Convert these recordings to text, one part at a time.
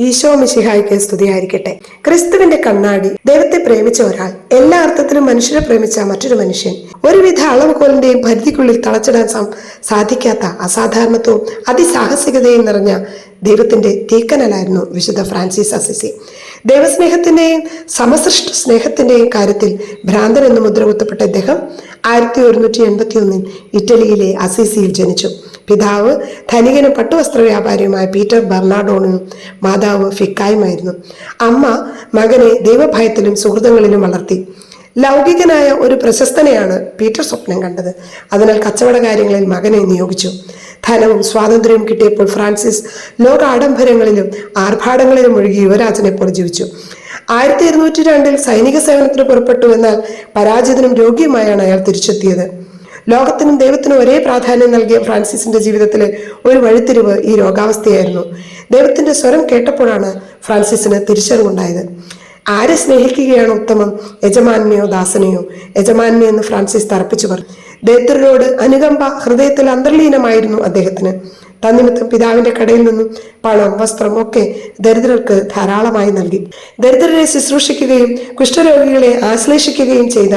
ഈശോ മിശിഹായ്ക്ക് സ്തുതിയായിരിക്കട്ടെ. ക്രിസ്തുവിന്റെ കണ്ണാടി. ദൈവത്തെ പ്രേമിച്ച ഒരാൾ, എല്ലാ അർത്ഥത്തിലും മനുഷ്യരെ പ്രേമിച്ച മറ്റൊരു മനുഷ്യൻ, ഒരുവിധ അളവുകോലിന്റെയും പരിധിക്കുള്ളിൽ തളച്ചിടാൻ സാധിക്കാത്ത അസാധാരണത്വവും അതിസാഹസികതയും നിറഞ്ഞ ദൈവത്തിന്റെ തീക്കനലായിരുന്നു വിശുദ്ധ ഫ്രാൻസിസ് അസിസി. ദൈവസ്നേഹത്തിന്റെയും സമസൃഷ്ട സ്നേഹത്തിന്റെയും കാര്യത്തിൽ ഭ്രാന്തൻ എന്ന് മുദ്രകുത്തപ്പെട്ട ഇദ്ദേഹം 1181 ഇറ്റലിയിലെ അസിസിയിൽ ജനിച്ചു. പിതാവ് ധനികനും പട്ടുവസ്ത്ര വ്യാപാരിയുമായ പീറ്റർ ബെർണാഡോണും മാതാവ് ഫിക്കായുമായിരുന്നു. അമ്മ മകനെ ദൈവഭയത്തിലും സുഹൃതങ്ങളിലും വളർത്തി. ലൗകികനായ ഒരു പ്രശസ്തനെയാണ് പീറ്റർ സ്വപ്നം കണ്ടത്. അതിനാൽ കച്ചവട കാര്യങ്ങളിൽ മകനെ നിയോഗിച്ചു. ധനവും സ്വാതന്ത്ര്യവും കിട്ടിയപ്പോൾ ഫ്രാൻസിസ് ലോക ആഡംബരങ്ങളിലും ആർഭാടങ്ങളിലും ഒഴുകി യുവരാജനെ പോലെ ജീവിച്ചു. 1202 സൈനിക സേവനത്തിന് പുറപ്പെട്ടു. എന്നാൽ പരാജിതനും രോഗിയുമായാണ് അയാൾ തിരിച്ചെത്തിയത്. ലോകത്തിനും ദൈവത്തിനും ഒരേ പ്രാധാന്യം നൽകിയ ഫ്രാൻസിസിന്റെ ജീവിതത്തിലെ ഒരു വഴിത്തിരിവ് ഈ രോഗാവസ്ഥയായിരുന്നു. ദൈവത്തിന്റെ സ്വരം കേട്ടപ്പോഴാണ് ഫ്രാൻസിസിന് തിരിച്ചറിവുണ്ടായത്. ആരെ സ്നേഹിക്കുകയാണ് ഉത്തമം, യജമാനെയോ ദാസനെയോ? യജമാനെ എന്ന് ഫ്രാൻസിസ് തറപ്പിച്ചു പറഞ്ഞു. ദരിദ്രരോട് അനുകമ്പ ഹൃദയത്തിൽ അന്തർലീനമായിരുന്നു അദ്ദേഹത്തിന്. തന്നിമിത്തം പിതാവിന്റെ കടയിൽ നിന്നും പണം, വസ്ത്രം ഒക്കെ ദരിദ്രർക്ക് ധാരാളമായി നൽകി. ദരിദ്രരെ ശുശ്രൂഷിക്കുകയും കുഷ്ഠരോഗികളെ ആശ്ലേഷിക്കുകയും ചെയ്ത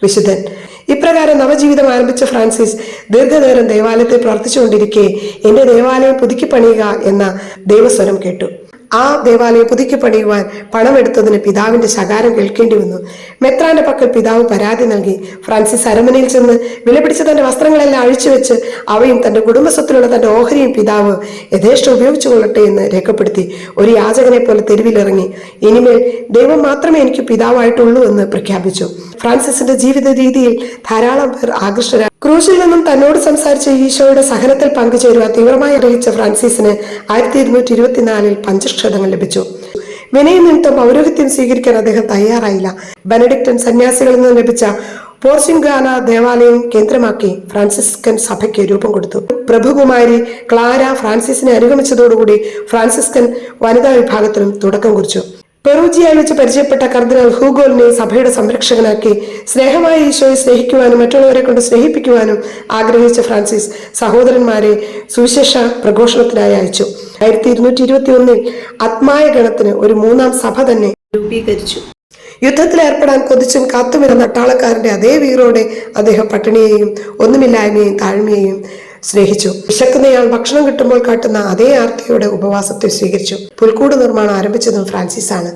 വിശുദ്ധൻ. ഇപ്രകാരം നവജീവിതം ആരംഭിച്ച ഫ്രാൻസിസ് ദീർഘനേരം ദേവാലയത്തിൽ പ്രാർത്ഥിച്ചുകൊണ്ടിരിക്കെ എന്റെ ദേവാലയം പുതുക്കി പണിയുക എന്ന ദൈവസ്വരം കേട്ടു. ആ ദേവാലയം പുതുക്കി പണിയുവാൻ പണമെടുത്തതിന് പിതാവിന്റെ ശകാരം കേൾക്കേണ്ടി വന്നു. മെത്രാന്റെ പക്കൽ പിതാവ് പരാതി നൽകി. ഫ്രാൻസിസ് അരമനയിൽ ചെന്ന് വിലപിടിച്ച തന്റെ വസ്ത്രങ്ങളെല്ലാം അഴിച്ചുവെച്ച് അവയും തന്റെ കുടുംബസ്വത്തിലുള്ള തന്റെ ഓഹരിയും പിതാവ് യഥേഷ്ടം ഉപയോഗിച്ചു കൊള്ളട്ടെ എന്ന് രേഖപ്പെടുത്തി ഒരു യാചകനെ പോലെ തെരുവിലിറങ്ങി. ഇനിമേൽ ദൈവം മാത്രമേ എനിക്ക് പിതാവായിട്ടുള്ളൂ എന്ന് പ്രഖ്യാപിച്ചു. ഫ്രാൻസിസിന്റെ ജീവിത രീതിയിൽ ധാരാളം പേർ ആകൃഷ്ടരായി. ക്രൂശിൽ നിന്നും തന്നോട് സംസാരിച്ച ഈശോയുടെ സഹനത്തിൽ പങ്കുചേരുവാൻ തീവ്രമായി അറിയിച്ച ഫ്രാൻസിസിന് 1224 പഞ്ചക്ഷതങ്ങൾ ലഭിച്ചു. വിനയനിമിത്തം പൗരോഹിത്യം സ്വീകരിക്കാൻ അദ്ദേഹം തയ്യാറായില്ല. ബെനഡിക്റ്റൻ സന്യാസികളിൽ നിന്ന് ലഭിച്ച പോർസിംഗാന ദേവാലയം കേന്ദ്രമാക്കി ഫ്രാൻസിസ്കൻ സഭയ്ക്ക് രൂപം കൊടുത്തു. പ്രഭുകുമാരി ക്ലാര ഫ്രാൻസിസിനെ അനുഗമിച്ചതോടുകൂടി ഫ്രാൻസിസ്കൻ വനിതാ വിഭാഗത്തിനും തുടക്കം കുറിച്ചു. പെറൂജിയയിൽ വെച്ച് പരിചയപ്പെട്ട കർദിനാൾ ഹൂഗോലിനെ സഭയുടെ സംരക്ഷകനാക്കി. സ്നേഹമായ ഈശോയെ സ്നേഹിക്കുവാനും മറ്റുള്ളവരെ കൊണ്ട് സ്നേഹിപ്പിക്കുവാനും ആഗ്രഹിച്ച ഫ്രാൻസിസ് സഹോദരന്മാരെ സുവിശേഷ പ്രഘോഷണത്തിനായി അയച്ചു. 1221 ആത്മായ ഗണത്തിന് ഒരു 3ാം സഭ തന്നെ രൂപീകരിച്ചു. യുദ്ധത്തിൽ ഏർപ്പെടാൻ കൊതിച്ചും കാത്തുമിരുന്ന പട്ടാളക്കാരന്റെ അതേ വീറോടെ അദ്ദേഹം പട്ടിണിയെയും ഒന്നുമില്ലായ്മയെയും താഴ്മയെയും സ്നേഹിച്ചു. വിശക്കുന്നയാൾ ഭക്ഷണം കിട്ടുമ്പോൾ കാട്ടുന്ന അതേ ആർത്തിയോടെ ഉപവാസത്തെ സ്വീകരിച്ചു. പുൽക്കൂട് നിർമ്മാണം ആരംഭിച്ചതും ഫ്രാൻസിസ് ആണ്.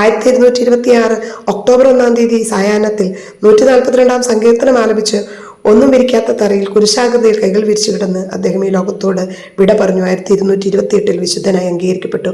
1226 ഒക്ടോബർ 1 സായാഹ്നത്തിൽ 142 സങ്കീർത്തനം ആലപിച്ച് ഒന്നും വിരിക്കാത്ത തറയിൽ കുരിശാകൃതിയിൽ കൈകൾ വിരിച്ചു കിടന്ന് അദ്ദേഹം ഈ ലോകത്തോട് വിട പറഞ്ഞു. 1228 വിശുദ്ധനായി അംഗീകരിക്കപ്പെട്ടു.